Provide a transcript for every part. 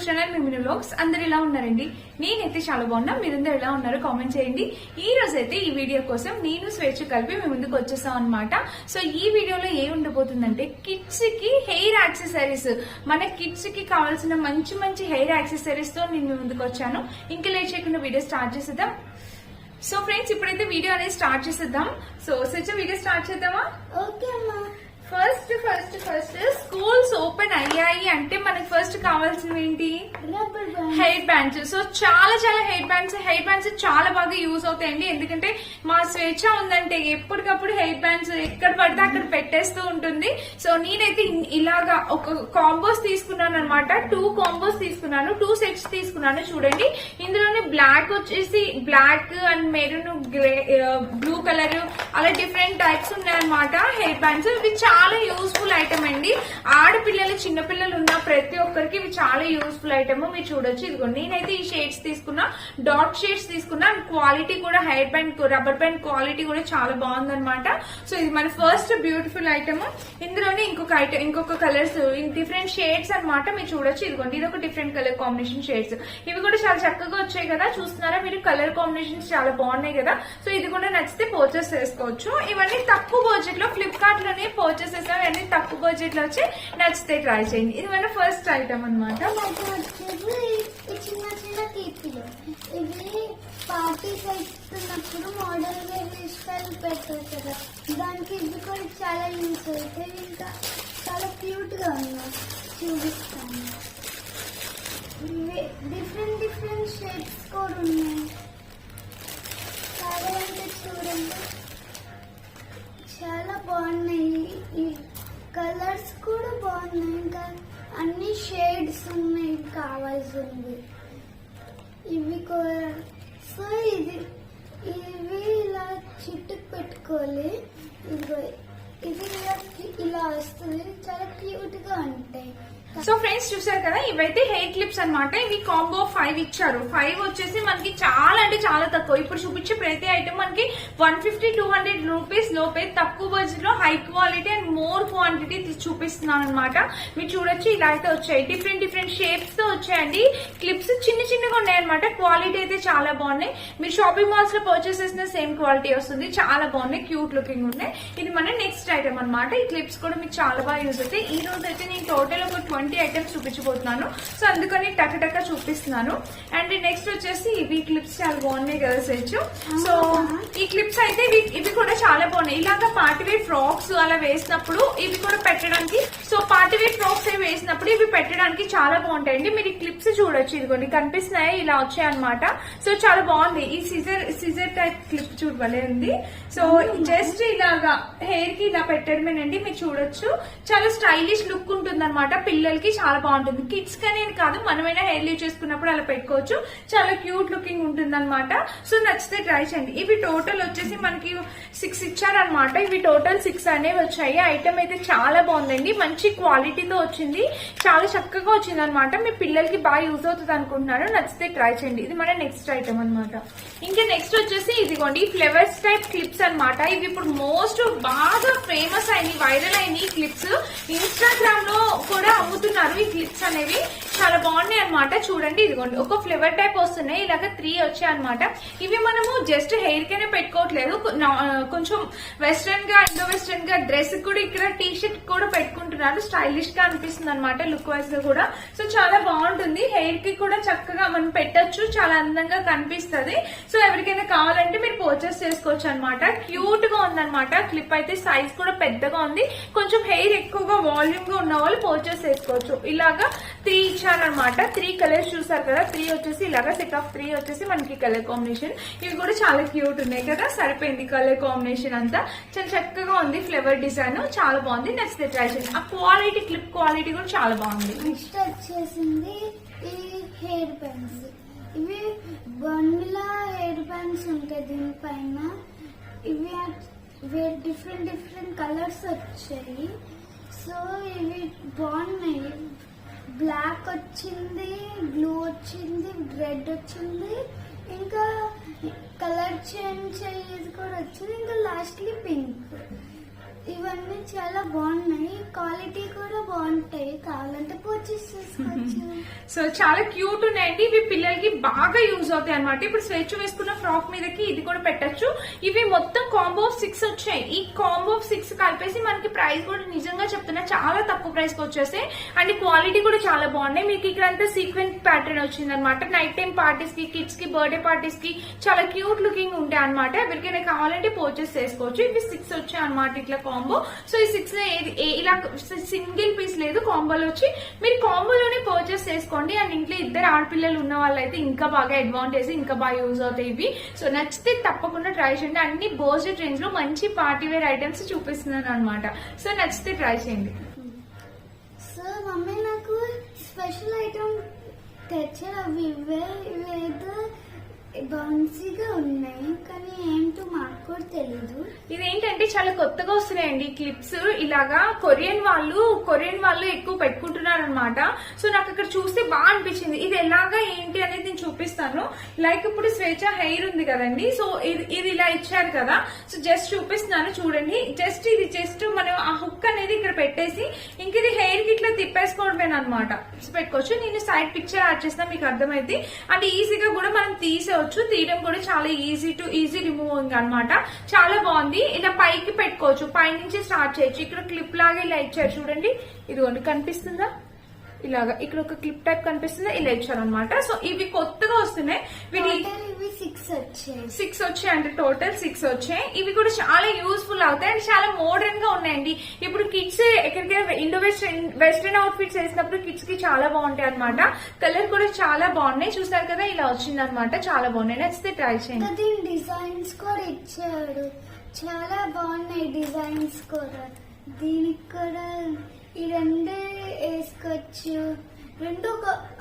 Channel మిమిని vlogs. అందరు ఎలా ఉన్నారండి? నేనైతే చాలా బాగున్నా. మీరందరూ ఎలా ఉన్నారో కామెంట్ చేయండి. ఈ రోజు అయితే ఈ వీడియో కోసం నేను స్వేచ్ఛ కలిపి మీ ముందుకు వచ్చేసాం అనమాట. సో ఈ వీడియోలో ఏం ఉండబోతుందంటే కిడ్స్ కి హెయిర్ యాక్సెసరీస్, మన కిడ్స్ కి కావాల్సిన మంచి మంచి హెయిర్ యాక్సెసరీస్ తో నేను మీ ముందుకు వచ్చాను. ఇంకా లేట్ చేయకుండా వీడియో స్టార్ట్ చేసేద్దాం. సో ఫ్రెండ్స్, ఇప్పుడైతే వీడియో అనేది స్టార్ట్ చేసేద్దాం. సో స్వేచ్ఛ వీడియో స్టార్ట్ చేద్దామా? ఓకే అమ్మా. ఫస్ట్ స్కూల్స్ ఓపెన్ అయ్యాయి అంటే మనకి ఫస్ట్ కావాల్సినవి ఏంటి? Hair bands. సో చాలా హెయిర్ బ్యాండ్స్ చాలా బాగా యూజ్ అవుతాయండి. ఎందుకంటే మా స్వేచ్ఛ ఉందంటే ఎప్పటికప్పుడు హెయిర్ బ్యాండ్స్ ఎక్కడ పడితే అక్కడ పెట్టేస్తూ ఉంటుంది. సో నేనైతే ఇలాగా ఒక కాంబోస్ తీసుకున్నాను అనమాట. 2 కాంబోస్ తీసుకున్నాను, 2 సెట్స్ తీసుకున్నాను. చూడండి, ఇందులోనే బ్లాక్ వచ్చేసి black and maroon, grey, blue colour, అలా డిఫరెంట్ టైప్స్ ఉన్నాయన్నమాట హెయిర్ బ్యాండ్స్. ఇవి చాలా యూస్ఫుల్ ఐటమ్ అండి. ఆడపిల్లలు, చిన్నపిల్లలు ఉన్న ప్రతి ఒక్కరికి ఇవి చాలా యూస్ఫుల్ ఐటమ్. మీరు చూడొచ్చు, ఇదిగోండి నేనైతే ఈ షేడ్స్ తీసుకున్నా, డాట్ షేడ్స్ తీసుకున్నా. క్వాలిటీ కూడా hair band, rubber band quality కూడా చాలా బాగుందన్నమాట. సో ఇది మన ఫస్ట్ బ్యూటిఫుల్ ఐటమ్. ఇందులోనే ఇంకొక కలర్స్, డిఫరెంట్ షేడ్స్ అన్నమాట. మీరు చూడొచ్చు, ఇదిగోండి ఇది ఒక డిఫరెంట్ కలర్ కాంబినేషన్ షేడ్స్. ఇవి కూడా చాలా చక్కగా వచ్చాయి కదా, చూస్తున్నారా మీరు? కలర్ కాంబినేషన్స్ చాలా బాగున్నాయి కదా. సో ఇది కూడా నచ్చితే పర్చేస్ చేసుకోవచ్చు. ఇవన్నీ తక్కువ బడ్జెట్ లో ఫ్లిప్కార్ట్ లోనే పర్చేస్ చేసాం. అన్ని తక్కువ బడ్జెట్ లో వచ్చి నచ్చితే ట్రై చేయండి. ఇది మన ఫస్ట్ ఐటమ్ అనమాట. చిన్న చిన్న టీపీలు, ఇవి పార్టీస్ అవుతున్నప్పుడు మోడల్ గా వేసుకొని పెడతారు కదా, దానికి ఇది కూడా చాలా యూస్ అవుతాయి. ఇంకా చాలా క్యూట్ గా ఉన్నాయి, చూపిస్తాను. డిఫరెంట్ షేప్స్ కూడా ఉన్నాయి. కావాలంటే చూడండి, చాలా బాగున్నాయి. ఈ కలర్స్ కూడా బాగున్నాయి. ఇంకా అన్ని షేడ్స్ ఉన్నాయి కావాల్సింది. ఇవి కూడా సో ఇవి ఇలా చుట్టుకు పెట్టుకోవాలి. ఇది ఇలా వస్తుంది, చాలా క్యూట్ గా ఉంటాయి. సో ఫ్రెండ్స్, చూసారు కదా, ఇవైతే హెయిర్ క్లిప్స్ అనమాట. ఇవి కాంబో 5 ఇచ్చారు. 5 వచ్చేసి మనకి చాలా అంటే చాలా తక్కువ. ఇప్పుడు చూపించే ప్రతి ఐటమ్ మనకి 150-200 రూపీస్ లోపే తక్కువ బడ్జెట్ లో high quality and more quantity చూపిస్తున్నాను అనమాట. మీరు చూడొచ్చు, ఇలా అయితే వచ్చాయి. డిఫరెంట్ షేప్స్ తో వచ్చాయండి. క్లిప్స్ చిన్నగా ఉన్నాయన్నమాట. క్వాలిటీ అయితే చాలా బాగున్నాయి. మీరు షాపింగ్ మాల్స్ లో పర్చేస్ చేసిన సేమ్ క్వాలిటీ వస్తుంది. చాలా బాగున్నాయి, క్యూట్ లుకింగ్ ఉన్నాయి. ఇది మన నెక్స్ట్ ఐటమ్ అనమాట. ఈ క్లిప్స్ కూడా మీకు చాలా బాగా యూజ్ అవుతాయి. ఈ రోజు అయితే నేను టోటల్ ఒక 20 ఐటమ్స్ చూపించబోతున్నాను. సో అందుకని టక చూపిస్తున్నాను. అండ్ నెక్స్ట్ వచ్చేసి ఇవి క్లిప్స్ చాలా బాగున్నాయి కదా సెచ్చు. సో ఈ క్లిప్స్ అయితే ఇవి కూడా చాలా బాగున్నాయి. ఇలాగా పార్టీవేర్ ఫ్రాక్స్ అలా వేసినప్పుడు ఇవి కూడా పెట్టడానికి, సో పార్టీవేర్ ఫ్రాక్స్ అవి వేసినప్పుడు ఇవి పెట్టడానికి చాలా బాగుంటాయండి. మీరు ఈ క్లిప్స్ చూడొచ్చు, ఇదిగోండి కనిపిస్తున్నాయి, ఇలా వచ్చాయి అనమాట. సో చాలా బాగుంది. ఈ సిజర్ టైప్ క్లిప్ చూడవలే ఉంది. సో జస్ట్ ఇలాగా హెయిర్ కి ఇలా పెట్టడమేనండి. మీరు చూడొచ్చు, చాలా స్టైలిష్ లుక్ ఉంటుంది అనమాట. పిల్లలకి చాలా బాగుంటుంది. కిడ్స్ కానీ కాదు, మనమైనా హెయిర్ లీవ్ చేసుకున్నప్పుడు అలా పెట్టుకోవచ్చు. చాలా క్యూట్ లుకింగ్ ఉంటుంది అనమాట. సో నచ్చితే ట్రై చేయండి. ఇవి టోటల్ వచ్చేసి మనకి 6 ఇచ్చారనమాట. ఇవి టోటల్ 6 అనేవి వచ్చాయి. ఐటమ్ అయితే చాలా బాగుందండి. మంచి క్వాలిటీతో వచ్చింది, చాలా చక్కగా వచ్చింది అనమాట. మీ పిల్లలకి బాగా యూజ్ అవుతుంది అనుకుంటున్నాను. నచ్చితే ట్రై చేయండి. ఇది మన నెక్స్ట్ ఐటమ్ అనమాట. ఇంకా నెక్స్ట్ వచ్చేసి ఇదిగోండి ఫ్లవర్స్ టైప్ క్లిప్స్ అనమాట. ఇవి ఇప్పుడు మోస్ట్ బాగా ఫేమస్ అయినాయి, వైరల్ అయినాయి క్లిప్స్. ఇన్స్టాగ్రామ్ లో కూడా అమ్ముతున్నారు ఈ క్లిప్స్ అనేవి. చాలా బాగున్నాయి అనమాట. చూడండి, ఇదిగోండి ఒక ఫ్లేవర్ టైప్ వస్తున్నాయి. ఇలాగ 3 వచ్చాయి అనమాట. ఇవి మనము జస్ట్ హెయిర్ కైనా పెట్టుకోవట్లేదు, కొంచెం వెస్ట్రన్ గా, ఇండో వెస్ట్రన్ గా డ్రెస్ కూడా, ఇక్కడ టీ షర్ట్ కూడా పెట్టుకుంటున్నారు. స్టైలిష్ గా అనిపిస్తుంది అనమాట, లుక్ వైజ్ గా కూడా. సో చాలా బాగుంటుంది. హెయిర్ కి కూడా చక్కగా మనం పెట్టచ్చు, చాలా అందంగా కనిపిస్తుంది. సో ఎవరికైనా కావాలంటే మీరు పర్చేస్ చేసుకోవచ్చు అనమాట. క్యూట్ గా ఉందన్నమాట. క్లిప్ అయితే సైజ్ కూడా పెద్దగా ఉంది. కొంచెం హెయిర్ ఎక్కువగా వాల్యూమ్ గా ఉన్న వాళ్ళు పర్చేస్ చేసుకోవచ్చు. ఇలాగా 3 ఇచ్చారనమాట. 3 కలర్స్ చూసారు కదా. 3 వచ్చేసి ఇలాగా సెట్ ఆఫ్ 3 వచ్చేసి మనకి కలర్ కాంబినేషన్. ఇవి కూడా చాలా క్యూట్ ఉన్నాయి కదా, సరిపోయింది కలర్ కాంబినేషన్ అంతా. చాలా చక్కగా ఉంది. ఫ్లేవర్ డిజైన్ చాలా బాగుంది. నచ్చితే ట్రై చేయండి. ఆ క్వాలిటీ, క్లిప్ క్వాలిటీ కూడా చాలా బాగుంది. నెక్స్ట్ వచ్చేసింది ఈ హెయిర్ బ్యాండ్స్. ఇవి బండ్లా హెయిర్ బ్యాండ్స్ ఉంటాయి దీనిపైన. ఇవి డిఫరెంట్ కలర్స్ వచ్చాయి. సో ఇవి బాగున్నాయి. బ్లాక్ వచ్చింది, బ్లూ వచ్చింది, రెడ్ వచ్చింది, ఇంకా కలర్ చేంజ్ అయ్యేది కూడా వచ్చింది, ఇంకా లాస్ట్లీ పింక్. ఇవన్నీ చాలా బాగున్నాయి, క్వాలిటీ కూడా బాగుంటాయి, కావాలంటే పర్చేస్ చేసుకోవచ్చు. సో చాలా క్యూట్ ఉన్నాయండి. ఇవి పిల్లలకి బాగా యూజ్ అవుతాయి అనమాట. ఇప్పుడు స్వేచ్ఛ వేసుకున్న ఫ్రాక్ మీదకి ఇది కూడా పెట్టచ్చు. ఇవి మొత్తం కాంబో 6 వచ్చాయి. ఈ కాంబో 6 కలిపేసి మనకి ప్రైస్ కూడా నిజంగా చెప్తున్నా చాలా తక్కువ ప్రైస్ కి వచ్చేసాయి. అండ్ క్వాలిటీ కూడా చాలా బాగున్నాయి. మీకు ఇక్కడ అంతా సీక్వెన్స్ ప్యాటర్న్ వచ్చింది అనమాట. నైట్ టైం పార్టీస్ కి, కిడ్స్ కి, బర్త్డే పార్టీస్ కి చాలా క్యూట్ లుకింగ్ ఉంటాయి అనమాట. ఎవరికైనా కావాలంటే పర్చేస్ చేసుకోవచ్చు. ఇవి 6 వచ్చాయి అనమాట ఇట్లా కాంబో. సో ఈ 6 ఇలా సింగిల్ పీస్ లేదు, కాంబోలో వచ్చి మీరు కాంబోలోనే పర్చేస్ చేసుకోండి. అండ్ ఇంట్లో ఇద్దరు ఆడపిల్లలు ఉన్న వాళ్ళైతే ఇంకా బాగా అడ్వాంటేజ్, ఇంకా బాగా యూజ్ అవుతాయి ఇవి. సో నచ్చితే తప్పకుండా ట్రై చేయండి. అన్ని బడ్జెట్ రేంజ్ లో మంచి పార్టీ వేర్ ఐటమ్స్ చూపిస్తున్నాను అనమాట. సో నచ్చితే ట్రై చేయండి. సో మమ్మీ నాకు స్పెషల్ ఐటమ్ తెచ్చారు, అవి ఇవేదో బౌన్సీగా ఉన్నాయి, కానీ ఏంటో మాకు కూడా తెలీదు. ఇదేంటంటే చాలా కొత్తగా వస్తున్నాయండి క్లిప్స్. ఇలాగా కొరియన్ వాళ్ళు ఎక్కువ పెట్టుకుంటున్నారు అనమాట. సో నాకు ఇక్కడ చూస్తే బాగా అనిపించింది. ఇది ఎలాగా ఏంటి అనేది నేను చూపిస్తాను. లైక్ ఇప్పుడు స్వేచ్ఛ హెయిర్ ఉంది కదండి. సో ఇది ఇలా ఇచ్చారు కదా. సో జస్ట్ చూపిస్తున్నాను చూడండి. జస్ట్ మనం ఆ హుక్ అనేది ఇక్కడ పెట్టేసి ఇంక ఇది హెయిర్ కి ఇట్లా తిప్పేసుకోవడమేనమాట. పెట్టుకోవచ్చు. నేను సైడ్ పిక్చర్ యాడ్ చేసిన మీకు అర్థమైంది. అంటే ఈజీగా కూడా మనం తీసేవచ్చు. తీయడం కూడా చాలా ఈజీ రిమూవింగ్ అన్నమాట. చాలా బాగుంది. ఇలా పైకి పెట్టుకోవచ్చు, పై నుంచి స్టార్ట్ చేయొచ్చు. ఇక్కడ క్లిప్ లాగా ఇలా ఇచ్చారు చూడండి. ఇదిగోండి కనిపిస్తుందా, ఇలాగా ఇక్కడ ఒక క్లిప్ టైప్ కనిపిస్తుందా, ఇలా ఇచ్చారు అనమాట. సో ఇవి కొత్తగా వస్తున్నాయి. ఇవి 6 వచ్చాయి అంటే టోటల్ 6 వచ్చాయి. ఇవి కూడా చాలా యూస్ఫుల్ అవుతాయి అండ్ చాలా మోడర్న్ గా ఉన్నాయండి. ఇప్పుడు కిడ్స్ ఎక్కడికైనా ఇండో వెస్టర్న్ అవుట్ ఫిట్స్ వేసినప్పుడు కిడ్స్ కి చాలా బాగుంటాయి అనమాట. కలర్ కూడా చాలా బాగున్నాయి. చూసారు కదా, ఇలా వచ్చింది అనమాట. చాలా బాగున్నాయి. నచ్చితే ట్రై చేయండి. డిజైన్స్ కూడా ఇచ్చాడు, చాలా బాగున్నాయి డిజైన్స్ కూడా. దీనికి కూడా ఈ రెండే వేసుకోవచ్చు. రెండు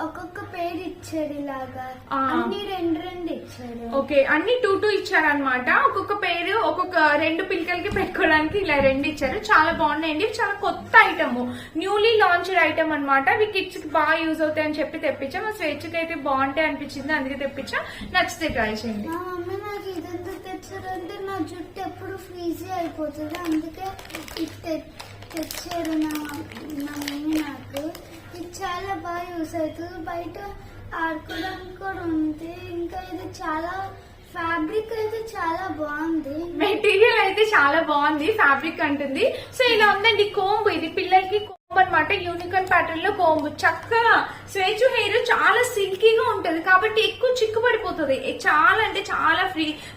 ఒక్కొక్క పేరు ఇచ్చాడు, ఇలాగా అన్ని రెండు ఇచ్చాడు. ఓకే, అన్ని 2 ఇచ్చారనమాట. ఒక్కొక్క పేరు ఒక్కొక్క 2 పిల్లలకి పెట్టుకోవడానికి ఇలా 2 ఇచ్చారు. చాలా బాగున్నాయండి. చాలా కొత్త ఐటమ్, న్యూలీ లాంచ్డ్ ఐటమ్ అనమాట. ఇవి కిడ్స్ కి బాగా యూజ్ అవుతాయి అని చెప్పి తెప్పించా. మా స్వేచ్ఛకి అయితే బాగుంటాయి అనిపించింది, అందుకే తెప్పించా. నచ్చితే ట్రై చేయండి. మా మమ్మీ నాకు ఇదంతా తెచ్చారంటే నా జుట్టు ఎప్పుడు ఫ్రీజీ అయిపోతుంది, అందుకే ఇది తెచ్చారు నా మమ్మీ నాకు. ఇది చాలా బాగా యూస్ అవుతుంది, బయట ఆడుకోవడానికి కూడా ఉంది. ఇంకా ఇది చాలా ఫ్యాబ్రిక్ అయితే చాలా బాగుంది, మెటీరియల్ అయితే చాలా బాగుంది, ఫ్యాబ్రిక్ అంటుంది. సో ఇలా ఉందండి కోంబు. ఇది పిల్లలకి అనమాట. యూనికార్న్ ప్యాటర్న్ లో కోంబు. చక్కగా స్వేచ్ఛ హెయిర్ చాలా సిల్కీగా ఉంటది కాబట్టి ఎక్కువ చిక్కు పడిపోతుంది. చాలా అంటే చాలా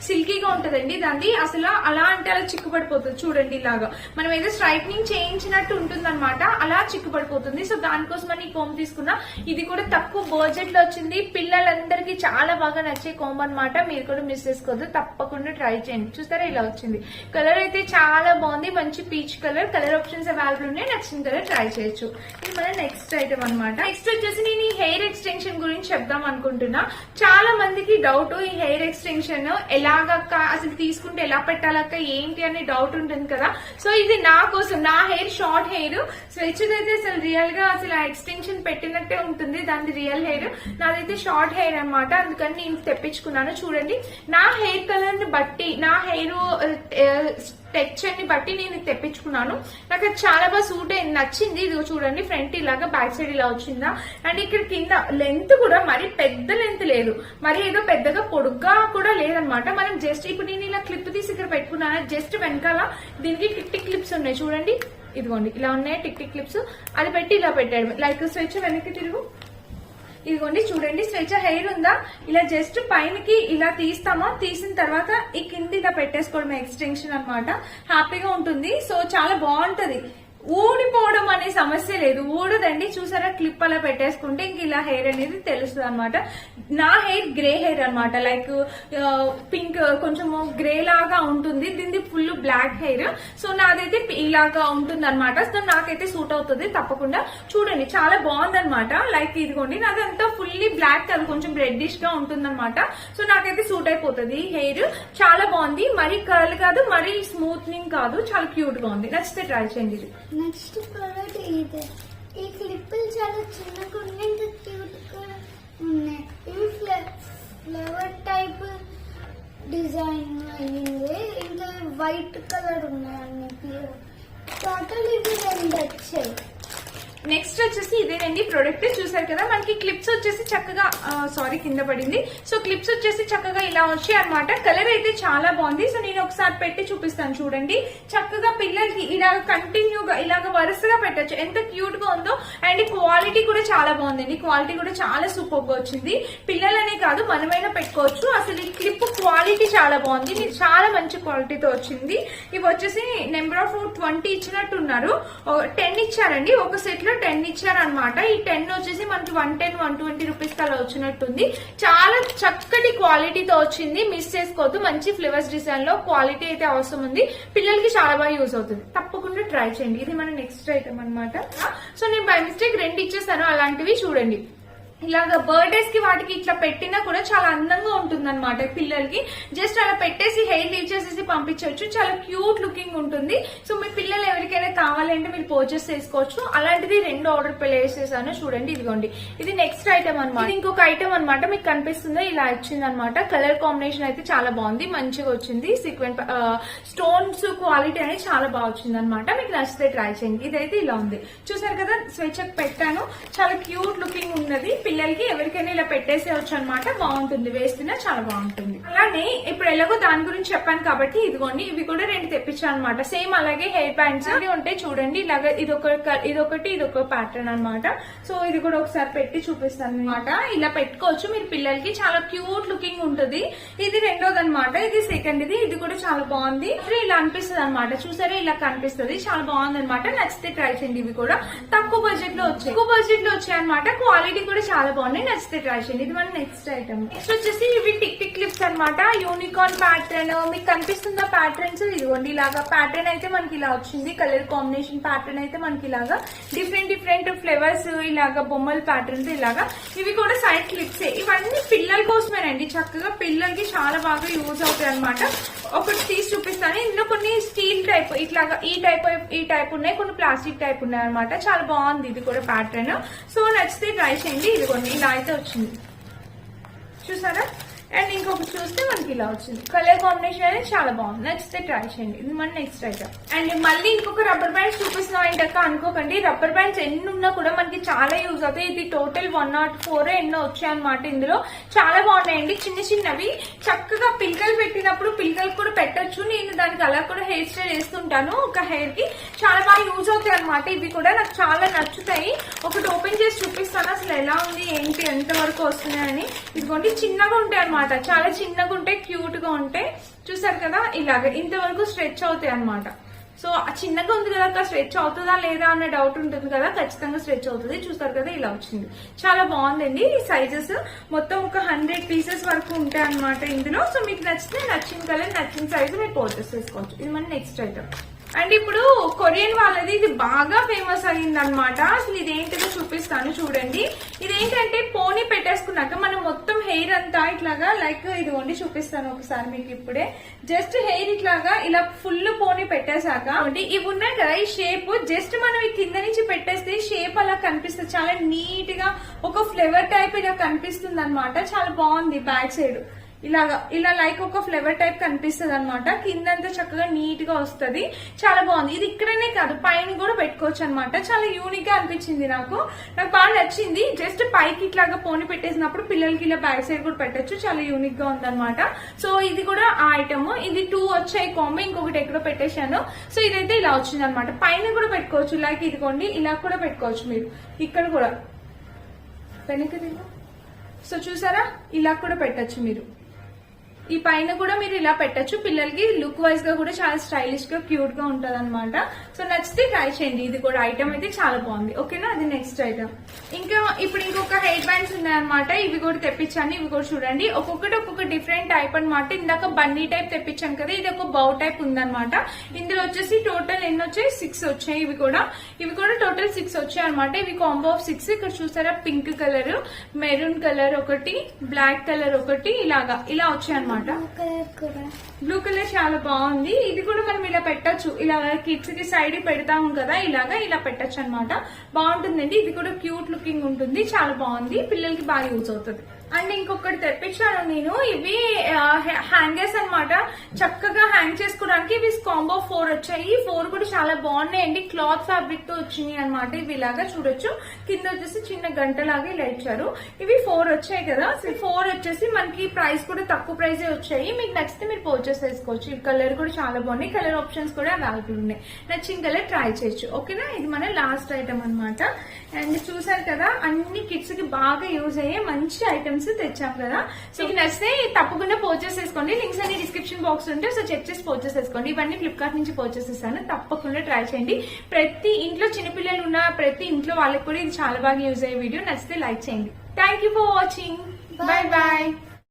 సిల్కీగా ఉంటదండి దాన్ని. అసలు అలా అంటే అలా చిక్కు పడిపోతుంది. చూడండి, ఇలాగా మనం ఏదో స్ట్రైట్నింగ్ చేయించినట్టు ఉంటుంది అనమాట. అలా చిక్కు పడిపోతుంది. సో దానికోసం అని ఈ కోంబు తీసుకున్నా. ఇది కూడా తక్కువ బడ్జెట్ లో వచ్చింది. పిల్లలందరికీ చాలా బాగా నచ్చే కోంబు అనమాట. మీరు కూడా మిస్ చేసుకోవద్దు, తప్పకుండా ట్రై చేయండి. చూస్తారా, ఇలా వచ్చింది. కలర్ అయితే చాలా బాగుంది, మంచి peach colour. Colour options available ఉన్నాయి. నచ్చిన కలర్ ట్రై చేయొచ్చు. ఇది మన నెక్స్ట్ ఐటమ్ అనమాట. నెక్స్ట్ వచ్చేసి నేను ఈ హెయిర్ ఎక్స్టెన్షన్ గురించి చెప్దాం అనుకుంటున్నా. చాలా మందికి డౌట్, ఈ హెయిర్ ఎక్స్టెన్షన్ ఎలాగక్క, అసలు తీసుకుంటే ఎలా పెట్టాలక్క, ఏంటి అనే డౌట్ ఉంటుంది కదా. సో ఇది నా కోసం, నా హెయిర్ షార్ట్ హెయిర్. స్వేచ్ఛదైతే అసలు రియల్ గా అసలు ఆ ఎక్స్టెన్షన్ పెట్టినట్టే ఉంటుంది దాని రియల్ హెయిర్. నాదైతే షార్ట్ హెయిర్ అనమాట, అందుకని నేను తెప్పించుకున్నాను. చూడండి, నా హెయిర్ కలర్ ని బట్టి, నా హెయిర్ టెక్స్చర్ ని బట్టి నేను తెప్పించుకున్నాను. నాకు అది చాలా బాగా సూట్ అయింది, నచ్చింది. ఇది చూడండి, ఫ్రంట్ ఇలాగా, బ్యాక్ సైడ్ ఇలా వచ్చిందా. అండ్ ఇక్కడ కింద లెంత్ కూడా మరి పెద్ద లెంత్ లేదు, మరి ఏదో పెద్దగా పొడుగ్గా కూడా లేదనమాట. మనం జస్ట్ ఇప్పుడు నేను ఇలా క్లిప్ తీసి ఇక్కడ పెట్టుకున్నాను. జస్ట్ వెనకాల దీనికి టిక్ టిక్ క్లిప్స్ ఉన్నాయి చూడండి. ఇదిగోండి, ఇలా ఉన్నాయి టిక్ టిక్ క్లిప్స్. అది పెట్టి ఇలా పెట్టాడు. లైక్ స్వేచ్ఛ వెనక్కి తిరుగు. ఇదిగోండి చూడండి, స్వేచ్ఛ హెయిర్ ఉందా, ఇలా జస్ట్ పైనకి ఇలా తీస్తామా, తీసిన తర్వాత ఈ కింద ఇలా పెట్టేసుకోవడం ఎక్స్టెన్షన్ అనమాట. హ్యాపీగా ఉంటుంది. సో చాలా బాగుంటది. ఊడిపోవడం అనే సమస్య లేదు, ఊడదండి. చూసారా, క్లిప్ అలా పెట్టేసుకుంటే ఇంక ఇలా హెయిర్ అనేది తెలుస్తుంది అనమాట. నా హెయిర్ గ్రే హెయిర్ అనమాట, లైక్ పింక్ కొంచెం గ్రే లాగా ఉంటుంది. దీనికి ఫుల్ బ్లాక్ హెయిర్. సో నాదైతే ఇలాగా ఉంటుంది అనమాట. సో నాకైతే సూట్ అవుతుంది తప్పకుండా. చూడండి, చాలా బాగుంది అనమాట. లైక్ ఇదిగోండి, నాదంతా ఫుల్లీ బ్లాక్ కాదు, కొంచెం రెడ్డిష్ గా ఉంటుంది అనమాట. సో నాకైతే సూట్ అయిపోతుంది హెయిర్. చాలా బాగుంది, మరీ కర్ల్ కాదు, మరీ స్మూత్నింగ్ కాదు, చాలా క్యూట్ గా ఉంది. నచ్చితే ట్రై చేయండి. ఇది నెక్స్ట్ ప్రోడక్ట్ ఇది. ఈ క్లిప్పులు చాలా చిన్నగా ఉన్నాయి, ఇంకా క్యూట్ గా ఉన్నాయి. ఇవి ఫ్లవర్ టైప్ డిజైన్ అయింది, ఇంకా వైట్ కలర్ ఉన్నాయి అన్ని. టోటల్ ఇవి 2 వచ్చాయి. నెక్స్ట్ వచ్చేసి ఇదేనండి ప్రొడక్ట్ చూసారు కదా, మనకి క్లిప్స్ వచ్చేసి చక్కగా సారీ కింద పడింది. సో క్లిప్స్ వచ్చేసి చక్కగా ఇలా వచ్చాయి అనమాట. కలర్ అయితే చాలా బాగుంది. సో నేను ఒకసారి పెట్టి చూపిస్తాను చూడండి. చక్కగా పిల్లలకి ఇలా కంటిన్యూగా ఇలాగ వరుసగా పెట్టచ్చు. ఎంత క్యూట్ గా ఉందో. అండ్ క్వాలిటీ కూడా చాలా బాగుందండి. క్వాలిటీ కూడా చాలా సూపర్ గా వచ్చింది. పిల్లలనే కాదు మనమైనా పెట్టుకోవచ్చు. అసలు ఈ క్లిప్ క్వాలిటీ చాలా బాగుంది. ఇది చాలా మంచి క్వాలిటీతో వచ్చింది. ఇవి వచ్చేసి నెంబర్ ఆఫ్ 20 ఇచ్చినట్టున్నారు. 10 ఇచ్చారండి. ఒక సెట్ లో 10 ఇచ్చారనమాట. ఈ 10 వచ్చేసి మనకి 110, 120 రూపీస్ అలా వచ్చినట్టుంది. చాలా చక్కటి క్వాలిటీతో వచ్చింది. మిస్ చేసుకోవద్దు. మంచి ఫ్లేవర్స్ డిజైన్ లో క్వాలిటీ అయితే అవసరం ఉంది. పిల్లలకి చాలా బాగా యూజ్ అవుతుంది. తప్పకుండా ట్రై చేయండి. ఇది మన నెక్స్ట్ ఐటమ్ అనమాట. సో నేను బై మిస్టేక్ 2 ఇచ్చేసాను. అలాంటివి చూడండి. ఇలాగ బర్త్డేస్ కి వాటికి ఇట్లా పెట్టినా కూడా చాలా అందంగా ఉంటుంది అనమాట. పిల్లలకి జస్ట్ అలా పెట్టేసి హెయిర్ లీవ్ చేసేసి పంపించవచ్చు. చాలా క్యూట్ లుకింగ్ ఉంటుంది. సో మీ పిల్లలు ఎవరికైనా కావాలంటే మీరు పర్చేస్ చేసుకోవచ్చు. అలాంటిది 2 ఆర్డర్ ప్లేస్ చేశాను చూడండి. ఇదిగోండి, ఇది నెక్స్ట్ ఐటమ్ అనమాట. ఇది ఇంకొక ఐటమ్ అనమాట. మీకు కనిపిస్తుందో ఇలా వచ్చింది అనమాట. కలర్ కాంబినేషన్ అయితే చాలా బాగుంది. మంచిగా వచ్చింది. సీక్వెన్స్ స్టోన్స్ క్వాలిటీ అనేది చాలా బాగా వచ్చింది అనమాట. మీకు నచ్చితే ట్రై చేయండి. ఇదైతే ఇలా ఉంది. చూసారు కదా, స్వెచ్ఛకు పెట్టాను. చాలా క్యూట్ లుకింగ్ ఉన్నది. పిల్లలకి ఎవరికైనా ఇలా పెట్టేసేయచ్చు అనమాట. బాగుంటుంది. వేస్తున్నా చాలా బాగుంటుంది. అలానే ఇప్పుడు ఎలాగో దాని గురించి చెప్పాను కాబట్టి ఇదిగోండి, ఇవి కూడా 2 తెప్పించాను అనమాట. సేమ్ అలాగే హెయిర్ బ్యాండ్స్ ఉంటాయి చూడండి. ఇలాగా ఇదొకటి ఇదొక ప్యాటర్న్ అనమాట. సో ఇది కూడా ఒకసారి పెట్టి చూపిస్తాను అనమాట. ఇలా పెట్టుకోవచ్చు మీరు పిల్లలకి. చాలా క్యూట్ లుకింగ్ ఉంటుంది. ఇది 2వది అనమాట. ఇది సెకండ్. ఇది కూడా చాలా బాగుంది. ఇలా అనిపిస్తుంది అనమాట. చూసారా, ఇలా కనిపిస్తుంది. చాలా బాగుంది అనమాట. నచ్చితే ట్రై చేయండి. ఇవి కూడా తక్కువ బడ్జెట్ లో వచ్చాయి. అనమాట. క్వాలిటీ కూడా చాలా బాగున్నాయి. నచ్చితే ట్రై చేయండి. ఇది మన నెక్స్ట్ ఐటమ్. నెక్స్ట్ వచ్చేసి ఇవి టిక్ టిక్ క్లిప్స్ అనమాట. Unicorn pattern. మీకు కనిపిస్తుందా ప్యాటర్న్స్? ఇదిగోండి, ఇలాగా ప్యాటర్న్ అయితే మనకి ఇలా వచ్చింది. కలర్ కాంబినేషన్ ప్యాటర్న్ అయితే మనకి ఇలాగా డిఫరెంట్ ఫ్లేవర్స్ ఇలాగా బొమ్మల ప్యాటర్న్స్ ఇలాగా. ఇవి కూడా సైడ్ క్లిప్స్. ఇవన్నీ పిల్లల కోసమేనండి. చక్కగా పిల్లలకి చాలా బాగా యూజ్ అవుతాయి అనమాట. ఒకటి తీసి చూపిస్తాను. ఇందులో కొన్ని స్టీల్ టైప్ ఇట్లాగా ఈ టైప్ ఉన్నాయి. కొన్ని ప్లాస్టిక్ టైప్ ఉన్నాయి అనమాట. చాలా బాగుంది ఇది కూడా ప్యాటర్న్. సో నచ్చితే ట్రై చేయండి. ఇది కొన్ని ఇలా అయితే వచ్చింది చూసారా. అండ్ ఇంకొకటి చూస్తే మనకి ఇలా వచ్చింది. కలర్ కాంబినేషన్ అనేది చాలా బాగుంది. నచ్చితే ట్రై చేయండి. ఇది మన నెక్స్ట్ ఐటమ్. అండ్ మళ్ళీ ఇంకొక రబ్బర్ బ్యాండ్స్ చూపిస్తున్నాం ఏంటక్క అనుకోకండి. రబ్బర్ బ్యాండ్స్ ఎన్ని ఉన్నా కూడా మనకి చాలా యూజ్ అవుతాయి. ఇది టోటల్ 104 ఎన్నో వచ్చాయన్నమాట. ఇందులో చాలా బాగున్నాయండి. చిన్నవి చక్కగా పిల్లలు పెట్టినప్పుడు పిల్లలకు కూడా పెట్టచ్చు. నేను దానికి అలా కూడా హెయిర్ స్టైల్ వేస్తుంటాను. ఒక హెయిర్ కి చాలా బాగా యూజ్ అవుతాయి అనమాట. ఇవి కూడా నాకు చాలా నచ్చుతాయి. ఒకటి ఓపెన్ చేసి చూపిస్తాను అసలు ఎలా ఉంది ఏంటి ఎంత వరకు వస్తున్నాయని. ఇదిగోండి, చిన్నగా ఉంటాయి అనమాట. చాలా చిన్నగా ఉంటాయి, క్యూట్ గా ఉంటాయి. చూసారు కదా, ఇలాగ ఇంతవరకు స్ట్రెచ్ అవుతాయి అనమాట. సో చిన్నగా ఉంది కదా, స్ట్రెచ్ అవుతుందా లేదా అన్న డౌట్ ఉంటుంది కదా. ఖచ్చితంగా స్ట్రెచ్ అవుతుంది. చూసారు కదా, ఇలా వచ్చింది. చాలా బాగుందండి. ఈ సైజెస్ మొత్తం ఒక 100 పీసెస్ వరకు ఉంటాయి అనమాట ఇందులో. సో మీకు నచ్చితే నచ్చిన కలర్ నచ్చిన సైజు మీరు పర్చేస్ చేసుకోవచ్చు. ఇది మన నెక్స్ట్ ఐటమ్. అండ్ ఇప్పుడు కొరియన్ వాళ్ళది ఇది బాగా ఫేమస్ అయింది అనమాట. అసలు ఇదేంటిదో చూపిస్తాను చూడండి. ఇదేంటంటే పోనీ పెట్టేసుకున్నాక మనం మొత్తం హెయిర్ అంతా ఇట్లాగా లైక్ ఇదిగోండి చూపిస్తాను ఒకసారి మీకు ఇప్పుడే. జస్ట్ హెయిర్ ఇట్లాగా ఇలా ఫుల్ పోనీ పెట్టేశాక ఇవి ఉన్నాయి కదా, ఈ షేప్ జస్ట్ మనం ఈ కింద నుంచి పెట్టేస్తే షేప్ అలా కనిపిస్తుంది. చాలా నీట్ గా ఒక ఫ్లేవర్ టైప్ ఇలా కనిపిస్తుంది అనమాట. చాలా బాగుంది. బ్యాక్ సైడ్ ఇలా లైక్ ఒక ఫ్లేవర్ టైప్ కనిపిస్తుంది అనమాట. కిందంతా చక్కగా నీట్ గా వస్తుంది. చాలా బాగుంది. ఇది ఇక్కడనే కాదు పైన కూడా పెట్టుకోవచ్చు అనమాట. చాలా యూనిక్ గా అనిపించింది నాకు బాగా నచ్చింది. జస్ట్ పైకి ఇట్లాగా పోని పెట్టేసినప్పుడు పిల్లలకి ఇలా బ్యాక్ సైడ్ కూడా పెట్టచ్చు. చాలా యూనిక్ గా ఉందన్నమాట. సో ఇది కూడా ఆ ఐటమ్. ఇది 2 వచ్చాయి కాంబో. ఇంకొకటి ఎక్కడో పెట్టేశాను. సో ఇదైతే ఇలా వచ్చింది అనమాట. పైన కూడా పెట్టుకోవచ్చు. లైక్ ఇదిగోండి, ఇలా కూడా పెట్టుకోవచ్చు మీరు. ఇక్కడ కూడా వెనక. సో చూసారా, ఇలా కూడా పెట్టచ్చు మీరు. ఈ పైన కూడా మీరు ఇలా పెట్టచ్చు. పిల్లలకి లుక్ వైజ్ గా కూడా చాలా స్టైలిష్ గా క్యూట్ గా ఉంటది అనమాట. సో నచ్చితే ట్రై చేయండి. ఇది కూడా ఐటమ్ అయితే చాలా బాగుంది. ఓకేనా, అది నెక్స్ట్ ఐటమ్. ఇంకా ఇప్పుడు ఇంకొక హెయిర్ బ్యాండ్స్ ఉన్నాయన్నమాట. ఇవి కూడా తెప్పించాను. ఇవి కూడా చూడండి, ఒక్కొక్క డిఫరెంట్ టైప్ అనమాట. ఇందాక బన్నీ టైప్ తెప్పించాను కదా, ఇది ఒక బౌ టైప్ ఉందన్నమాట. ఇందులో వచ్చేసి టోటల్ ఎన్ని వచ్చాయి? 6 వచ్చాయి. ఇవి కూడా టోటల్ 6 వచ్చాయి అనమాట. ఇవి కాంబో ఆఫ్ 6. ఇక్కడ చూసారా, పింక్ కలర్, మెరూన్ కలర్ ఒకటి, బ్లాక్ కలర్ ఒకటి, ఇలా వచ్చాయి అనమాట. బ్లూ కలర్ చాలా బాగుంది. ఇది కూడా మనం ఇలా పెట్టచ్చు. ఇలా కిడ్స్ కి సైడ్ పెడతాము కదా, ఇలా పెట్టచ్చు అనమాట. బాగుంటుందండి. ఇది కూడా క్యూట్ లుకింగ్ ఉంటుంది. చాలా బాగుంది. పిల్లలకి బాగా యూజ్ అవుతుంది. అండ్ ఇంకొకటి తెప్పించాను నేను, ఇవి హ్యాంగర్స్ అన్నమాట, చక్కగా హ్యాంగ్ చేసుకోవడానికి. ఇవి కాంబో 4 వచ్చాయి. 4 కూడా చాలా బాగున్నాయండి, క్లాత్ ఫ్యాబ్రిక్ తో వచ్చినాయి అనమాట. ఇవి ఇలాగా చూడొచ్చు, కింద వచ్చేసి చిన్న గంట లాగా ఇలా ఇచ్చారు. ఇవి 4 వచ్చాయి కదా, 4 వచ్చేసి మనకి ప్రైస్ కూడా తక్కువ ప్రైజే వచ్చాయి. మీకు నచ్చితే మీరు పర్చేస్ చేసుకోవచ్చు. ఈ కలర్ కూడా చాలా బాగున్నాయి, కలర్ ఆప్షన్స్ కూడా అవైలబుల్ ఉన్నాయి. నచ్చిన కలర్ ట్రై చేయొచ్చు. ఓకేనా, ఇది మన లాస్ట్ ఐటమ్ అన్నమాట. అండ్ చూసారు కదా, అన్ని కిడ్స్ కి బాగా యూజ్ అయ్యే మంచి ఐటమ్స్ తెచ్చాం కదా. సో మీకు నచ్చితే తప్పకుండా పర్చేస్ చేసుకోండి. లింక్స్ అన్ని డిస్క్రిప్షన్ బాక్స్ ఉంటే సో చెక్ చేసి పర్చేస్ చేసుకోండి. ఇవన్నీ ఫ్లిప్కార్ట్ నుంచి పర్చేస్ చేస్తాను, తప్పకుండా ట్రై చేయండి. ప్రతి ఇంట్లో చిన్నపిల్లలు ఉన్న ప్రతి ఇంట్లో వాళ్ళకి కూడా ఇది చాలా బాగా యూజ్ అయ్యే వీడియో. నచ్చితే లైక్ చేయండి. Thank you for watching. Bye bye.